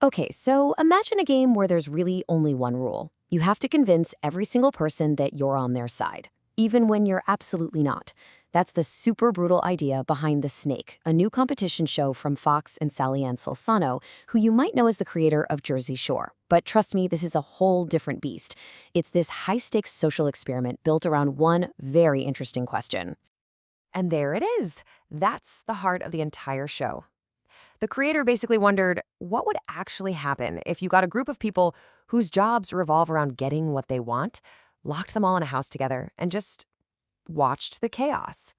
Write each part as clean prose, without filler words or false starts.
Okay, so imagine a game where there's really only one rule. You have to convince every single person that you're on their side, even when you're absolutely not. That's the super brutal idea behind The Snake, a new competition show from Fox and SallyAnn Salsano, who you might know as the creator of Jersey Shore. But trust me, this is a whole different beast. It's this high-stakes social experiment built around one very interesting question. And there it is. That's the heart of the entire show. The creator basically wondered what would actually happen if you got a group of people whose jobs revolve around getting what they want, locked them all in a house together, and just watched the chaos.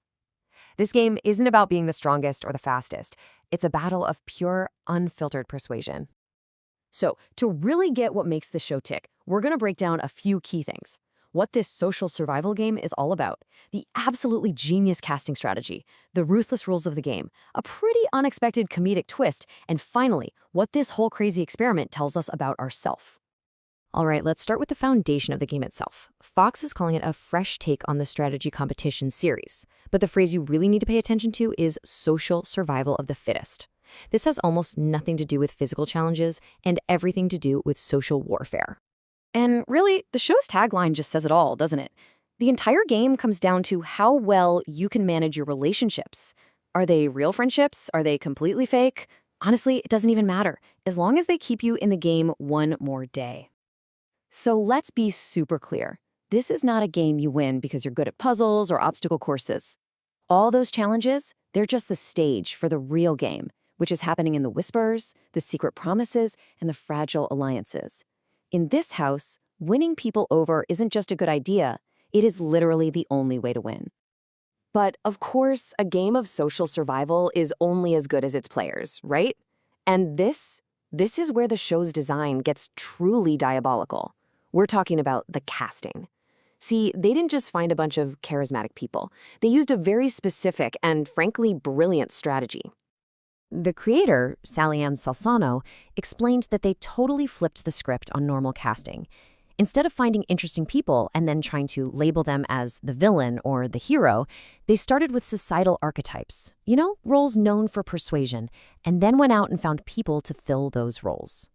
This game isn't about being the strongest or the fastest. It's a battle of pure, unfiltered persuasion. So, to really get what makes the show tick, we're going to break down a few key things. What this social survival game is all about, the absolutely genius casting strategy, the ruthless rules of the game, a pretty unexpected comedic twist, and finally, what this whole crazy experiment tells us about ourselves. All right, let's start with the foundation of the game itself. Fox is calling it a fresh take on the strategy competition series. But the phrase you really need to pay attention to is social survival of the fittest. This has almost nothing to do with physical challenges and everything to do with social warfare. And really, the show's tagline just says it all, doesn't it? The entire game comes down to how well you can manage your relationships. Are they real friendships? Are they completely fake? Honestly, it doesn't even matter, as long as they keep you in the game one more day. So let's be super clear. This is not a game you win because you're good at puzzles or obstacle courses. All those challenges, they're just the stage for the real game, which is happening in the whispers, the secret promises, and the fragile alliances. In this house, winning people over isn't just a good idea, it is literally the only way to win. But of course, a game of social survival is only as good as its players, right? And this is where the show's design gets truly diabolical. We're talking about the casting. See, they didn't just find a bunch of charismatic people. They used a very specific and frankly brilliant strategy. The creator, SallyAnn Salsano, explained that they totally flipped the script on normal casting. Instead of finding interesting people and then trying to label them as the villain or the hero, they started with societal archetypes, roles known for persuasion, and then went out and found people to fill those roles.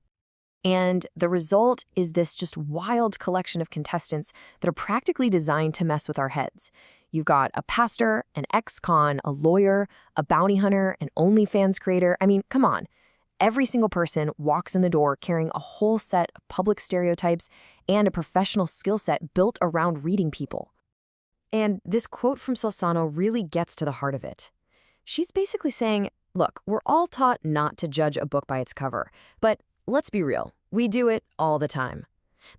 And the result is this just wild collection of contestants that are practically designed to mess with our heads. You've got a pastor, an ex-con, a lawyer, a bounty hunter, an OnlyFans creator. I mean, come on. Every single person walks in the door carrying a whole set of public stereotypes and a professional skill set built around reading people. And this quote from Salsano really gets to the heart of it. She's basically saying, look, we're all taught not to judge a book by its cover, but let's be real, we do it all the time.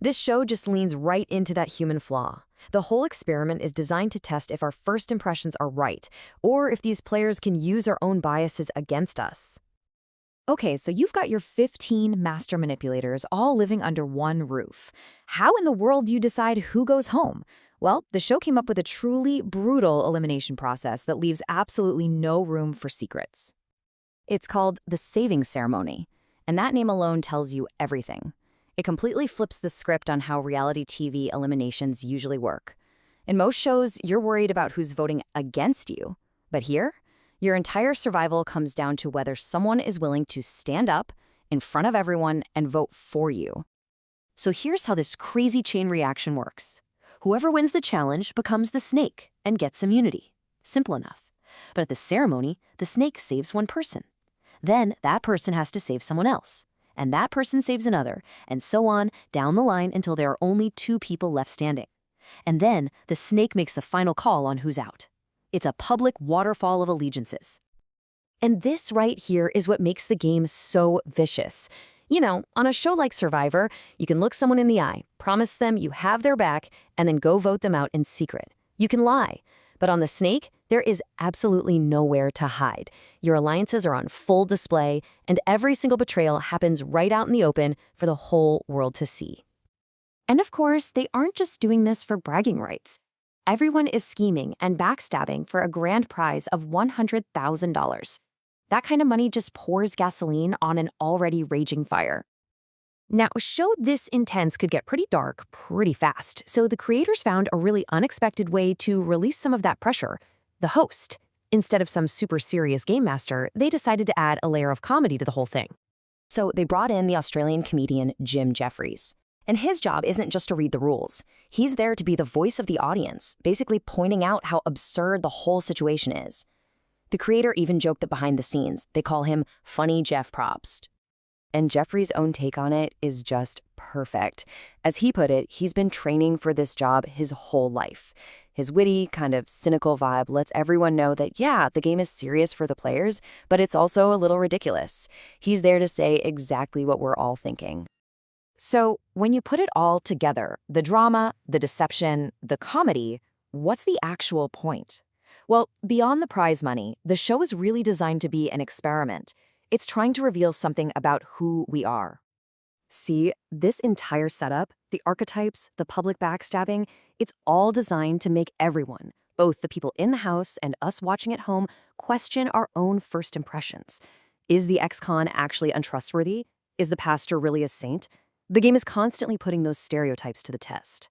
This show just leans right into that human flaw. The whole experiment is designed to test if our first impressions are right, or if these players can use our own biases against us. Okay, so you've got your 15 master manipulators all living under one roof. How in the world do you decide who goes home? Well, the show came up with a truly brutal elimination process that leaves absolutely no room for secrets. It's called the saving ceremony, and that name alone tells you everything. It completely flips the script on how reality TV eliminations usually work. In most shows, you're worried about who's voting against you. But here, your entire survival comes down to whether someone is willing to stand up in front of everyone and vote for you. So here's how this crazy chain reaction works. Whoever wins the challenge becomes the snake and gets immunity. Simple enough. But at the ceremony, the snake saves one person. Then that person has to save someone else. And that person saves another, and so on down the line until there are only 2 people left standing. And then the snake makes the final call on who's out. It's a public waterfall of allegiances. And this right here is what makes the game so vicious. On a show like Survivor, you can look someone in the eye, promise them you have their back, and then go vote them out in secret. You can lie. But on the snake, there is absolutely nowhere to hide. Your alliances are on full display, and every single betrayal happens right out in the open for the whole world to see. And of course, they aren't just doing this for bragging rights. Everyone is scheming and backstabbing for a grand prize of $100,000. That kind of money just pours gasoline on an already raging fire. Now, a show this intense could get pretty dark pretty fast, so the creators found a really unexpected way to release some of that pressure: the host. Instead of some super serious game master, they decided to add a layer of comedy to the whole thing. So they brought in the Australian comedian Jim Jeffries. And his job isn't just to read the rules. He's there to be the voice of the audience, basically pointing out how absurd the whole situation is. The creator even joked that behind the scenes, they call him Funny Jeff Probst. And Jeffrey's own take on it is just perfect. As he put it, he's been training for this job his whole life. His witty, kind of cynical vibe lets everyone know that, yeah, the game is serious for the players, but it's also a little ridiculous. He's there to say exactly what we're all thinking. So, when you put it all together, the drama, the deception, the comedy, what's the actual point? Well, beyond the prize money, the show is really designed to be an experiment. It's trying to reveal something about who we are. See, this entire setup, the archetypes, the public backstabbing, it's all designed to make everyone, both the people in the house and us watching at home, question our own first impressions. Is the ex-con actually untrustworthy? Is the pastor really a saint? The game is constantly putting those stereotypes to the test.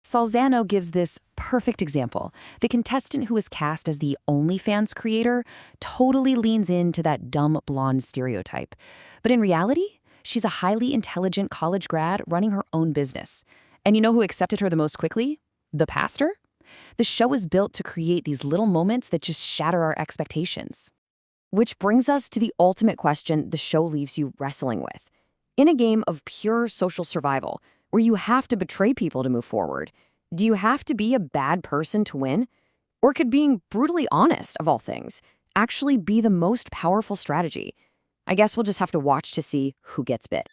Salsano gives this perfect example. The contestant who is cast as the OnlyFans creator totally leans into that dumb blonde stereotype. But in reality, she's a highly intelligent college grad running her own business. And you know who accepted her the most quickly? The pastor? The show is built to create these little moments that just shatter our expectations. Which brings us to the ultimate question the show leaves you wrestling with. In a game of pure social survival, where you have to betray people to move forward, do you have to be a bad person to win? Or could being brutally honest, of all things, actually be the most powerful strategy? I guess we'll just have to watch to see who gets bit.